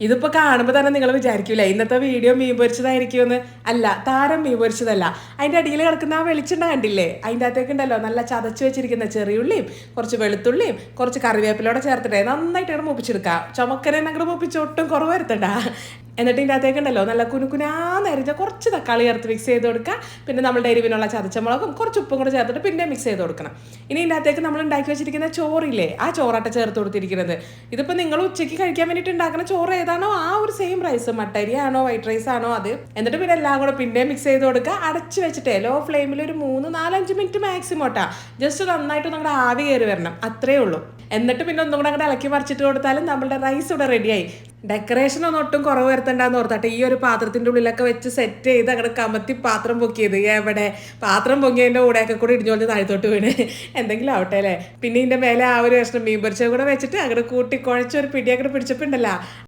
ഇതിപ്പോൾ കാണുമ്പോൾ തന്നെ നിങ്ങൾ വിചാരിക്കൂലേ ഇന്നത്തെ വീഡിയോ മീൻ പൊരിച്ചതായിരിക്കുമെന്ന്. അല്ല, താരം മീൻ പൊരിച്ചതല്ല. അതിൻ്റെ അടിയിൽ കിടക്കുന്ന ആ വെളിച്ചെണ്ണ കണ്ടില്ലേ, അതിൻ്റെ അകത്തേക്ക് ഉണ്ടല്ലോ നല്ല ചതച്ച് വെച്ചിരിക്കുന്ന ചെറിയുള്ളിയും കുറച്ച് വെളുത്തുള്ളിയും കുറച്ച് കറിവേപ്പിലോടെ ചേർത്തിട്ടേ നന്നായിട്ട് അങ്ങോട്ട് മൂപ്പിച്ചെടുക്കുക. ചുമക്കനെ അങ്ങോട്ട് മൂപ്പിച്ച് ഒട്ടും കുറവ് വരുത്തണ്ട. എന്നിട്ട് ഇതിൻ്റെ അകത്തേക്ക് ഉണ്ടല്ലോ നല്ല കുനുകുനാന്നരിഞ്ഞ കുറച്ച് തക്കാളി ചേർത്ത് മിക്സ് ചെയ്ത് കൊടുക്കുക. പിന്നെ നമ്മളുടെ എരിവിനുള്ള ചതച്ചമുളകും കുറച്ച് ഉപ്പും കൂടെ ചേർത്തിട്ട് പിന്നെ മിക്സ് ചെയ്ത് കൊടുക്കണം. ഇനി ഇതിൻ്റെ അകത്തേക്ക് നമ്മൾ ഉണ്ടാക്കി വെച്ചിരിക്കുന്ന ചോറില്ലേ, ആ ചോറാട്ട ചേർത്ത് കൊടുത്തിരിക്കുന്നത്. ഇതിപ്പോൾ നിങ്ങൾ ഉച്ചയ്ക്ക് കഴിക്കാൻ വേണ്ടിയിട്ട് ഉണ്ടാക്കുന്ന ചോറ് ഏതാണോ ആ ഒരു സെയിം റൈസ്, മട്ടരി ആണോ വൈറ്റ് റൈസ് ആണോ അത്. എന്നിട്ട് പിന്നെ എല്ലാം കൂടെ പിന്നെ മിക്സ് ചെയ്ത് കൊടുക്കുക. അടച്ച് വെച്ചിട്ടേ ലോ ഫ്ലെയിമിൽ ഒരു 3-4-5 മിനിറ്റ് മാക്സിമം ഇട്ടാ ജസ്റ്റ് നന്നായിട്ട് നമ്മുടെ ആവി കയറി വരണം, അത്രേ ഉള്ളൂ. എന്നിട്ട് പിന്നെ ഒന്നും കൂടെ അങ്ങോട്ട് ഇളക്കി മറിച്ചിട്ട് കൊടുത്താലും നമ്മളുടെ റൈസ് ഇവിടെ റെഡിയായി. ഡെക്കറേഷൻ ഒന്നും ഒട്ടും കുറവ് വരുത്തണ്ടെന്ന് ഓർത്താട്ടെ ഈ ഒരു പാത്രത്തിൻ്റെ ഉള്ളിലൊക്കെ വെച്ച് സെറ്റ് ചെയ്ത് അങ്ങോട്ട് കമത്തി പാത്രം പൊക്കിയത്. എവിടെ പാത്രം പൊങ്ങിയതിൻ്റെ കൂടെയൊക്കെ കൂടെ ഇടിഞ്ഞോണ്ട് താഴത്തോട്ട് വീണ് എന്തെങ്കിലും ആവട്ടെ അല്ലേ. പിന്നെ ഇതിൻ്റെ മേലെ ആ ഒരു കഷ്ണം മീൻ പൊരിച്ചത് കൂടെ വെച്ചിട്ട് അങ്ങോട്ട് കൂട്ടി കുഴച്ചൊരു പിടിയൊക്കെ പിടിച്ചപ്പോൾ ഉണ്ടല്ലോ